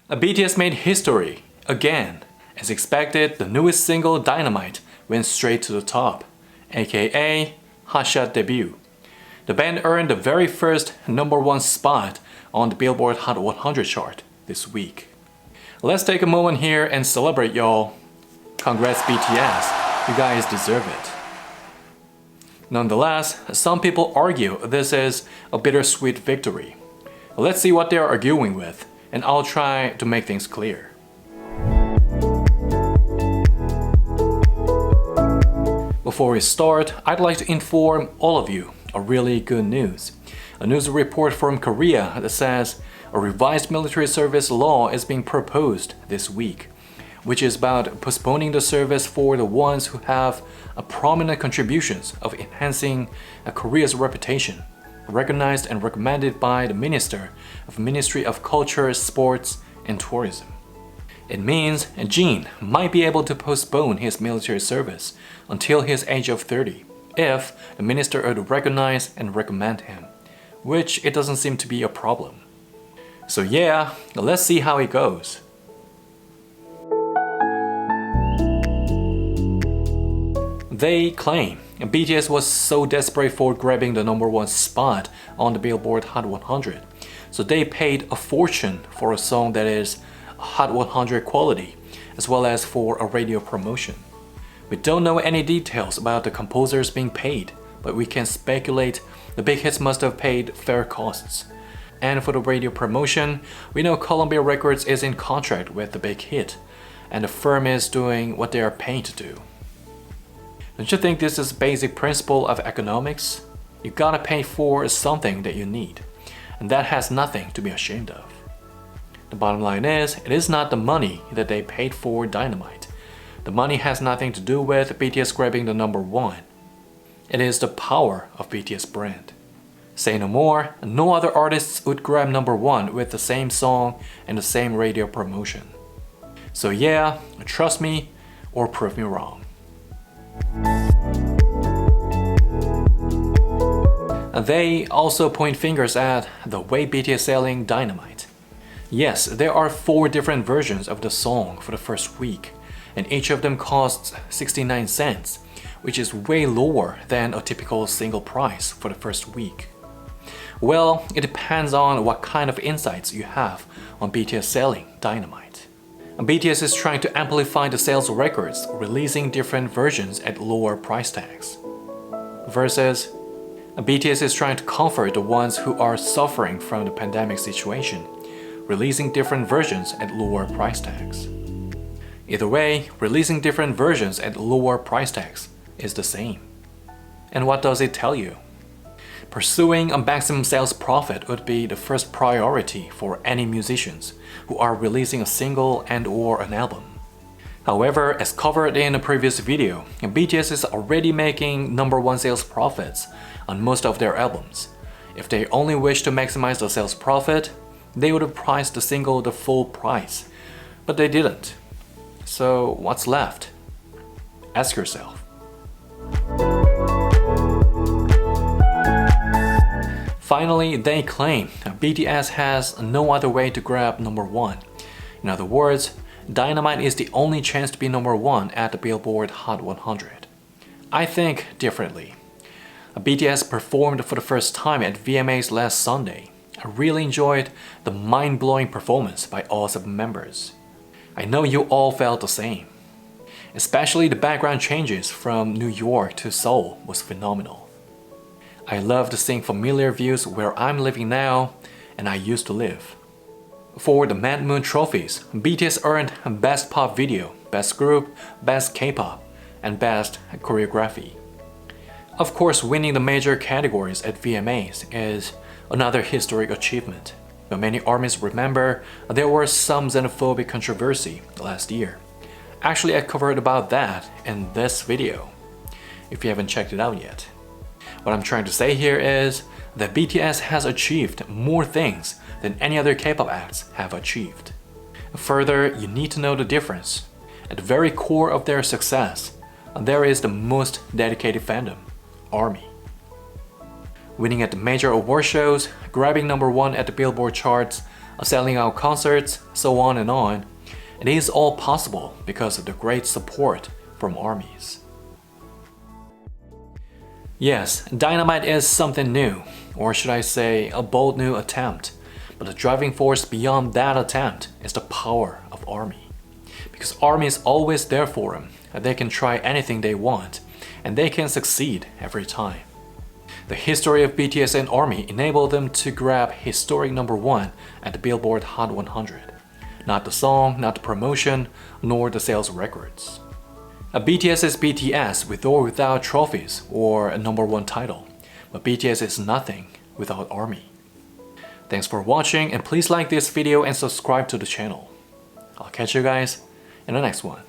BTS made history again. As expected, the newest single Dynamite went straight to the top, aka 핫샷데뷔. The band earned the very first #1 spot on the Billboard Hot 100 chart this week. Let's take a moment here and celebrate, y'all. Congrats BTS, you guys deserve it. Nonetheless, some people argue this is a bittersweet victory. Let's see what they are arguing with, and I'll try to make things clear. Before we start, I'd like to inform all of you a really good news. A news report from Korea that says a revised military service law is being proposed this week, which is about postponing the service for the ones who have prominent contributions of enhancing Korea's reputation, recognized and recommended by the Ministry of Culture, Sports, and Tourism. It means Jin might be able to postpone his military service until his age of 30 if the minister would recognize and recommend him, which it doesn't seem to be a problem. So yeah, let's see how it goes. They claim BTS was so desperate for grabbing the #1 spot on the Billboard Hot 100, so they paid a fortune for a song that is Hot 100 quality, as well as for a radio promotion. We don't know any details about the composers being paid, but we can speculate the big hits must have paid fair costs. And for the radio promotion, we know Columbia Records is in contract with the big hit, and the firm is doing what they are paid to do. Don't you think this is a basic principle of economics? You gotta pay for something that you need, and that has nothing to be ashamed of. The bottom line is, it is not the money that they paid for Dynamite. The money has nothing to do with BTS grabbing the #1. It is the power of BTS brand. Say no more, no other artists would grab #1 with the same song and the same radio promotion. So yeah, trust me or prove me wrong. They also point fingers at the way BTS selling Dynamite. Yes, there are 4 different versions of the song for the first week, and each of them costs 69 cents, which is way lower than a typical single price for the first week. Well, it depends on what kind of insights you have on BTS selling Dynamite. BTS is trying to amplify the sales records, releasing different versions at lower price tags. Versus, BTS is trying to comfort the ones who are suffering from the pandemic situation, releasing different versions at lower price tags. Either way, releasing different versions at lower price tags is the same. And what does it tell you? Pursuing a maximum sales profit would be the first priority for any musicians who are releasing a single and/or an album. However, as covered in a previous video, BTS is already making #1 sales profits on most of their albums. If they only wish to maximize the sales profit, they would have priced the single the full price, but they didn't. So what's left? Ask yourself. Finally, they claim BTS has no other way to grab #1. In other words, Dynamite is the only chance to be #1 at the Billboard Hot 100. I think differently. BTS performed for the first time at VMAs last Sunday. I really enjoyed the mind-blowing performance by all 7 members. I know you all felt the same. Especially the background changes from New York to Seoul was phenomenal. I loved seeing familiar views where I'm living now and I used to live. For the Mad Moon trophies, BTS earned Best Pop Video, Best Group, Best K-Pop, and Best Choreography. Of course, winning the major categories at VMAs is another historic achievement. But many armies remember there was some xenophobic controversy last year. Actually, I covered about that in this video, if you haven't checked it out yet. What I'm trying to say here is that BTS has achieved more things than any other K-pop acts have achieved. Further, you need to know the difference. At the very core of their success, there is the most dedicated fandom, ARMY. Winning at the major award shows, grabbing #1 at the Billboard charts, selling out concerts, so on and on. It is all possible because of the great support from armies. Yes, Dynamite is something new, or should I say a bold new attempt. But the driving force beyond that attempt is the power of ARMY. Because ARMY is always there for them, and they can try anything they want, and they can succeed every time. The history of BTS and ARMY enabled them to grab historic #1 at the Billboard Hot 100. Not the song, not the promotion, nor the sales records. BTS is BTS with or without trophies or a #1 title, but BTS is nothing without ARMY. Thanks for watching, and please like this video and subscribe to the channel. I'll catch you guys in the next one.